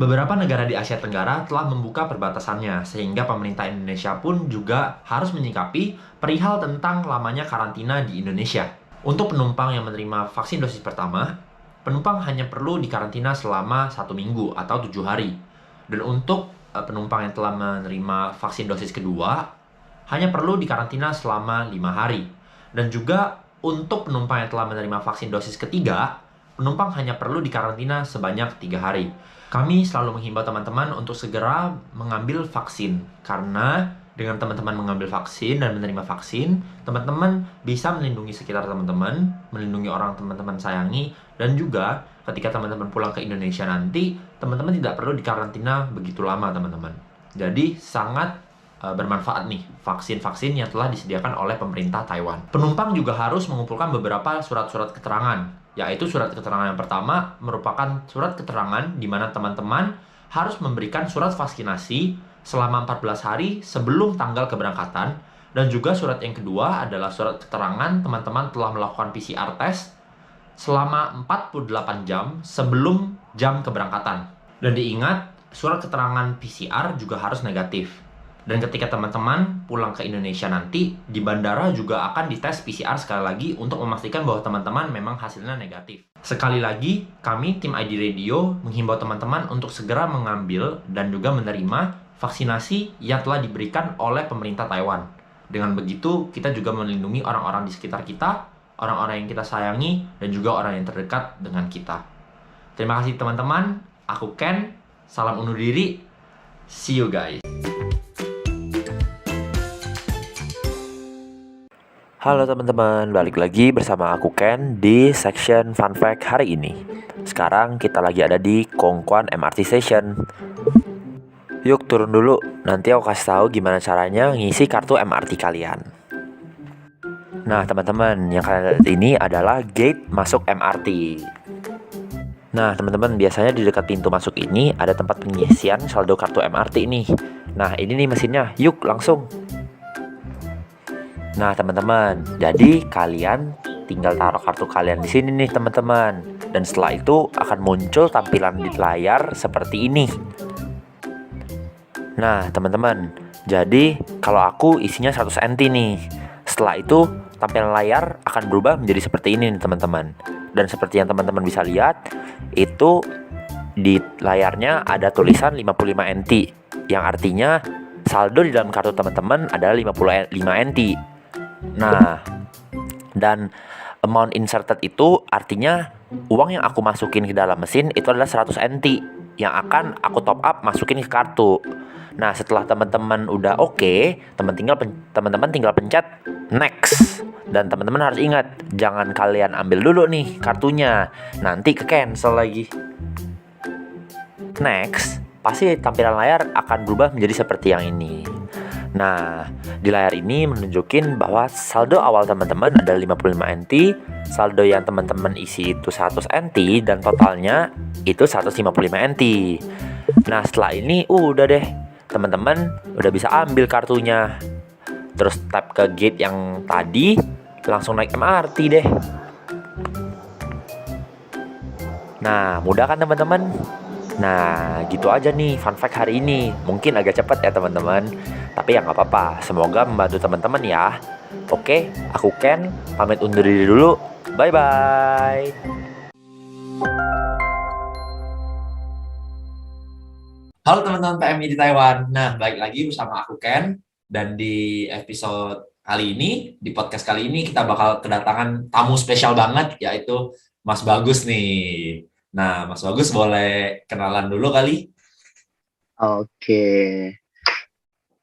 Beberapa negara di Asia Tenggara telah membuka perbatasannya, sehingga pemerintah Indonesia pun juga harus menyikapi perihal tentang lamanya karantina di Indonesia. Untuk penumpang yang menerima vaksin dosis pertama, penumpang hanya perlu dikarantina selama 1 minggu atau 7 hari. Dan untuk penumpang yang telah menerima vaksin dosis kedua, hanya perlu dikarantina selama 5 hari. Dan juga untuk penumpang yang telah menerima vaksin dosis ketiga, penumpang hanya perlu dikarantina sebanyak 3 hari. Kami selalu menghimbau teman-teman untuk segera mengambil vaksin, karena dengan teman-teman mengambil vaksin dan menerima vaksin, teman-teman bisa melindungi sekitar teman-teman, melindungi orang teman-teman sayangi, dan juga ketika teman-teman pulang ke Indonesia nanti, teman-teman tidak perlu dikarantina begitu lama, teman-teman. Jadi sangat bermanfaat nih vaksin-vaksin yang telah disediakan oleh pemerintah Taiwan. Penumpang juga harus mengumpulkan beberapa surat-surat keterangan, yaitu surat keterangan yang pertama merupakan surat keterangan di mana teman-teman harus memberikan surat vaksinasi selama 14 hari sebelum tanggal keberangkatan, dan juga surat yang kedua adalah surat keterangan teman-teman telah melakukan PCR test selama 48 jam sebelum jam keberangkatan. Dan diingat, surat keterangan PCR juga harus negatif. Dan ketika teman-teman pulang ke Indonesia nanti, di bandara juga akan dites PCR sekali lagi untuk memastikan bahwa teman-teman memang hasilnya negatif. Sekali lagi, kami tim ID Radio menghimbau teman-teman untuk segera mengambil dan juga menerima vaksinasi yang telah diberikan oleh pemerintah Taiwan. Dengan begitu, kita juga melindungi orang-orang di sekitar kita, orang-orang yang kita sayangi, dan juga orang yang terdekat dengan kita. Terima kasih teman-teman, aku Ken, salam undur diri, see you guys. Halo teman-teman, balik lagi bersama aku Ken di section fun fact hari ini. Sekarang kita lagi ada di Kongguan MRT Station. Yuk turun dulu, nanti aku kasih tahu gimana caranya ngisi kartu MRT kalian. Nah teman-teman, yang kalian lihat ini adalah gate masuk MRT. Nah teman-teman, biasanya di dekat pintu masuk ini ada tempat pengisian saldo kartu MRT nih. Nah ini nih mesinnya, yuk langsung. Nah teman-teman, jadi kalian tinggal taruh kartu kalian di sini nih teman-teman. Dan setelah itu akan muncul tampilan di layar seperti ini. Nah teman-teman, jadi kalau aku isinya 100 NT nih. Setelah itu tampilan layar akan berubah menjadi seperti ini nih teman-teman. Dan seperti yang teman-teman bisa lihat, itu di layarnya ada tulisan 55 NT, yang artinya saldo di dalam kartu teman-teman adalah 55 NT. Nah, dan amount inserted itu artinya uang yang aku masukin ke dalam mesin itu adalah 100 NT yang akan aku top up masukin ke kartu. Nah, setelah teman-teman udah oke, teman-teman tinggal pencet next. Dan teman-teman harus ingat, jangan kalian ambil dulu nih kartunya, nanti ke cancel lagi. Next, pasti tampilan layar akan berubah menjadi seperti yang ini. Nah, di layar ini menunjukin bahwa saldo awal teman-teman adalah 55 NT, saldo yang teman-teman isi itu 100 NT, dan totalnya itu 155 NT. Nah, setelah ini udah deh, teman-teman udah bisa ambil kartunya. Terus tap ke gate yang tadi, langsung naik MRT deh. Nah, mudah kan teman-teman? Nah, gitu aja nih fun fact hari ini. Mungkin agak cepat ya teman-teman, tapi ya nggak apa-apa. Semoga membantu teman-teman ya. Oke, aku Ken, pamit undur diri dulu. Bye-bye. Halo teman-teman PMI di Taiwan. Nah, balik lagi bersama aku Ken, dan di episode kali ini, di podcast kali ini kita bakal kedatangan tamu spesial banget, yaitu Mas Bagus nih. Nah, Mas Bagus boleh kenalan dulu kali? Oke,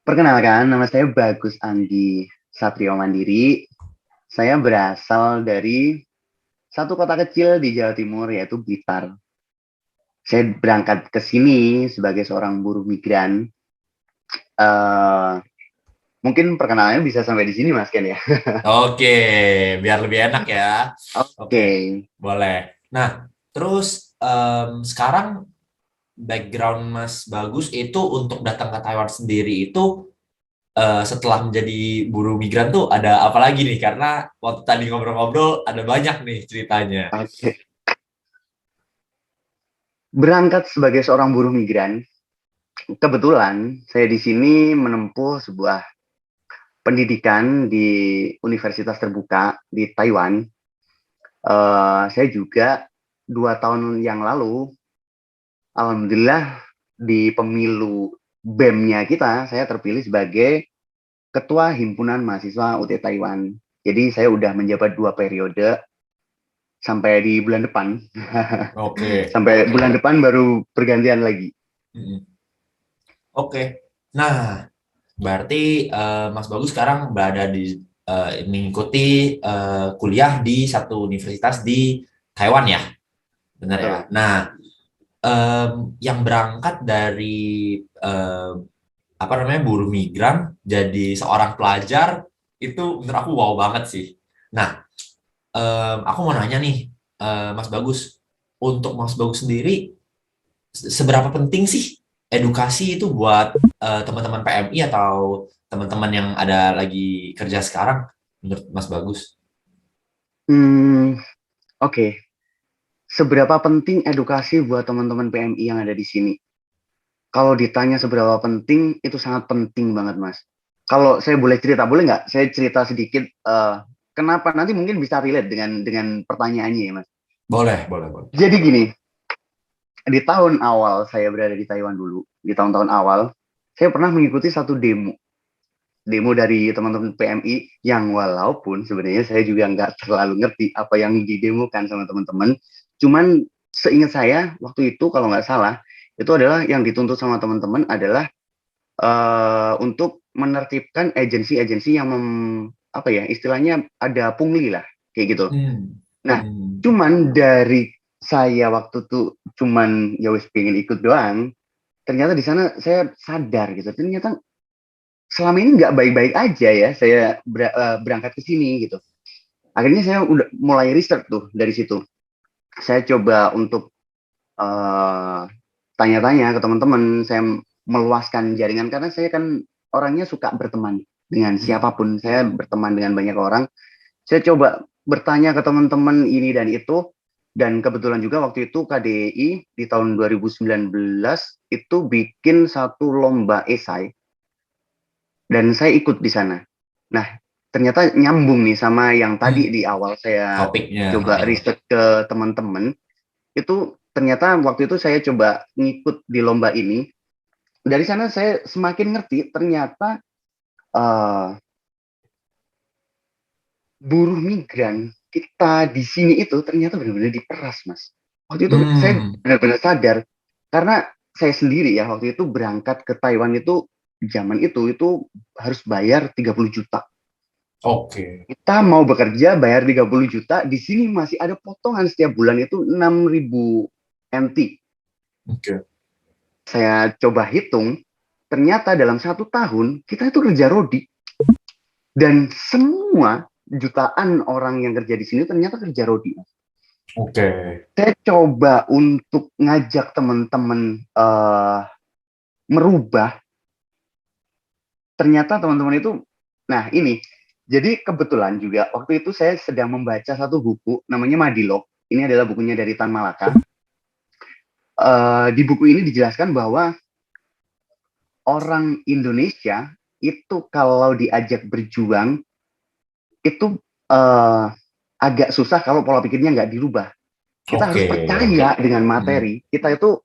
perkenalkan nama saya Bagus Andi Satrio Mandiri. Saya berasal dari satu kota kecil di Jawa Timur, yaitu Blitar. Saya berangkat ke sini sebagai seorang buruh migran. Mungkin perkenalannya bisa sampai di sini, Mas Ken ya. Oke, biar lebih enak ya. Oke. Boleh. Nah, terus sekarang background Mas Bagus itu untuk datang ke Taiwan sendiri itu setelah menjadi buruh migran tuh ada apa lagi nih? Karena waktu tadi ngobrol-ngobrol ada banyak nih ceritanya. Oke. Berangkat sebagai seorang buruh migran, kebetulan saya di sini menempuh sebuah pendidikan di universitas terbuka di Taiwan. Saya juga 2 tahun yang lalu, alhamdulillah di pemilu BEM-nya kita, saya terpilih sebagai Ketua Himpunan Mahasiswa UT Taiwan. Jadi saya udah menjabat 2 periode sampai di bulan depan. Oke. Sampai bulan depan baru pergantian lagi. Mm-mm. Oke. Nah, berarti Mas Bagus sekarang berada di mengikuti kuliah di satu universitas di Taiwan ya, benar ya. Betul. Nah, yang berangkat dari apa namanya buruh migran jadi seorang pelajar itu menurut aku wow banget sih. Nah, aku mau nanya nih, Mas Bagus, untuk Mas Bagus sendiri seberapa penting sih edukasi itu buat teman-teman PMI atau teman-teman yang ada lagi kerja sekarang menurut Mas Bagus? Hmm, Oke. Seberapa penting edukasi buat teman-teman PMI yang ada di sini? Kalau ditanya seberapa penting, itu sangat penting banget, Mas. Kalau saya boleh cerita, boleh nggak? Saya cerita sedikit. Kenapa? Nanti mungkin bisa relate dengan pertanyaannya ya, Mas. Boleh, boleh, boleh. Jadi gini, di tahun awal saya berada di Taiwan dulu, di tahun-tahun awal, saya pernah mengikuti satu demo dari teman-teman PMI yang walaupun sebenarnya saya juga nggak terlalu ngerti apa yang didemokan sama teman-teman. Cuman seingat saya waktu itu kalau nggak salah itu adalah yang dituntut sama teman-teman adalah untuk menertibkan agensi-agensi yang apa ya istilahnya ada pungli lah kayak gitu. Hmm. Nah, Hmm. cuman dari saya waktu itu cuman ya wis pengen ikut doang. Ternyata di sana saya sadar gitu. Ternyata selama ini nggak baik-baik aja ya saya berangkat ke sini gitu. Akhirnya saya udah mulai riset tuh dari situ. Saya coba untuk tanya-tanya ke teman-teman, saya meluaskan jaringan karena saya kan orangnya suka berteman dengan Hmm. siapapun. Saya berteman dengan banyak orang. Saya coba bertanya ke teman-teman ini dan itu, dan kebetulan juga waktu itu KDI di tahun 2019 itu bikin satu lomba esai dan saya ikut di sana. Nah, ternyata nyambung nih sama yang tadi Hmm. di awal saya Topiknya. coba riset ke teman-teman. Itu ternyata waktu itu saya coba ngikut di lomba ini. Dari sana saya semakin ngerti ternyata uh, buruh migran kita di sini itu ternyata benar-benar diperas, Mas. Waktu itu saya Hmm. benar-benar sadar karena saya sendiri ya waktu itu berangkat ke Taiwan itu zaman itu harus bayar 30 juta. Oke. Kita mau bekerja bayar 30 juta, di sini masih ada potongan setiap bulan itu 6.000 NT. Oke. Saya coba hitung, ternyata dalam 1 tahun kita itu kerja rodi. Dan semua jutaan orang yang kerja di sini ternyata kerja rodi. Oke. Saya coba untuk ngajak teman-teman merubah, ternyata teman-teman itu, nah ini, jadi kebetulan juga waktu itu saya sedang membaca satu buku namanya Madilog. Ini adalah bukunya dari Tan Malaka. Di buku ini dijelaskan bahwa orang Indonesia itu kalau diajak berjuang itu agak susah kalau pola pikirnya nggak dirubah. Kita harus Oke. percaya dengan Hmm. materi. Kita itu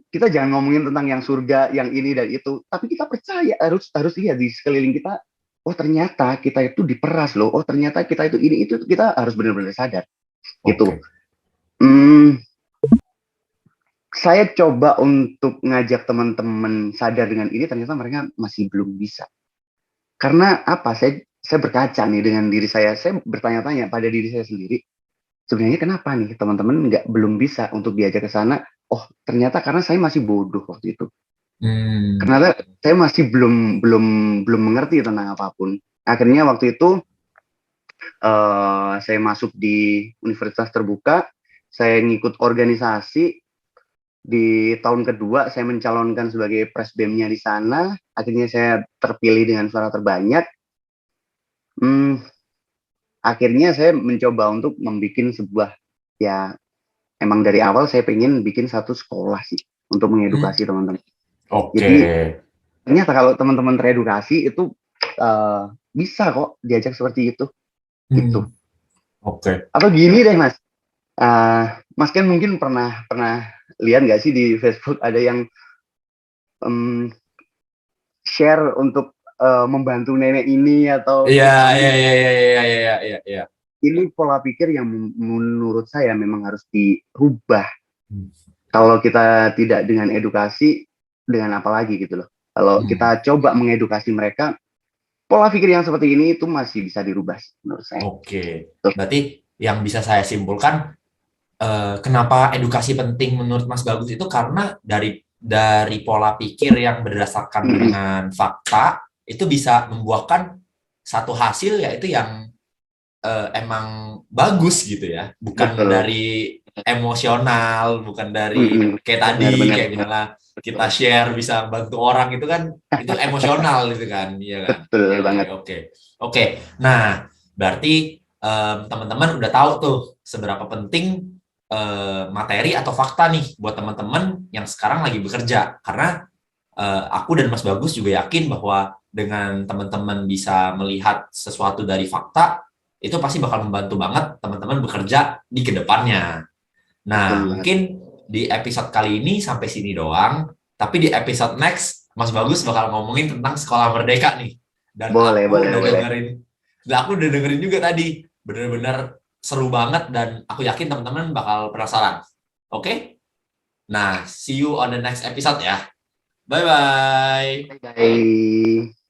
kita jangan ngomongin tentang yang surga, yang ini dan itu, tapi kita percaya harus harus lihat di sekeliling kita. Oh ternyata kita itu diperas loh. Oh ternyata kita itu ini itu kita harus benar-benar sadar. Gitu. Oke. Hmm, saya coba untuk ngajak teman-teman sadar dengan ini, ternyata mereka masih belum bisa. Karena apa? Saya berkaca nih dengan diri saya. Saya bertanya-tanya pada diri saya sendiri. Sebenarnya kenapa nih teman-teman nggak belum bisa untuk diajak ke sana? Oh ternyata karena saya masih bodoh waktu itu. Hmm. Karena saya masih belum belum belum mengerti tentang apapun. Akhirnya waktu itu saya masuk di universitas terbuka. Saya ngikut organisasi. Di tahun kedua saya mencalonkan sebagai presbemnya di sana. Akhirnya saya terpilih dengan suara terbanyak. Hmm, Akhirnya saya mencoba untuk membuat sebuah ya emang dari awal saya pengen bikin satu sekolah sih untuk mengedukasi teman-teman. Oke. Jadi ternyata kalau teman-teman teredukasi itu bisa kok diajak seperti itu. Gitu. Oke. Atau gini deh Mas, Mas Ken mungkin pernah lihat nggak sih di Facebook ada yang share untuk membantu nenek ini atau Iya. ini pola pikir yang menurut saya memang harus dirubah. Kalau kita tidak dengan edukasi, dengan apa lagi gitu loh. Kalau kita coba mengedukasi mereka, pola pikir yang seperti ini itu masih bisa dirubah menurut saya. Oke. Berarti yang bisa saya simpulkan, kenapa edukasi penting menurut Mas Bagus itu karena dari pola pikir yang berdasarkan dengan fakta itu bisa membuahkan satu hasil yaitu yang emang bagus gitu ya, bukan Betul. dari emosional, bukan dari kayak tadi Benar. kayak misalnya kita share bisa bantu orang itu kan itu emosional gitu kan, iya kan? Betul banget. Oke. Nah, berarti teman-teman udah tahu tuh seberapa penting materi atau fakta nih buat teman-teman yang sekarang lagi bekerja, karena aku dan Mas Bagus juga yakin bahwa dengan teman-teman bisa melihat sesuatu dari fakta itu pasti bakal membantu banget teman-teman bekerja di kedepannya. Nah, mungkin di episode kali ini sampai sini doang, tapi di episode next Mas Bagus bakal ngomongin tentang Sekolah Merdeka nih. Dan boleh. aku udah dengerin juga tadi, bener-bener seru banget dan aku yakin teman-teman bakal penasaran. Oke? Nah, see you on the next episode ya. Bye-bye. Bye.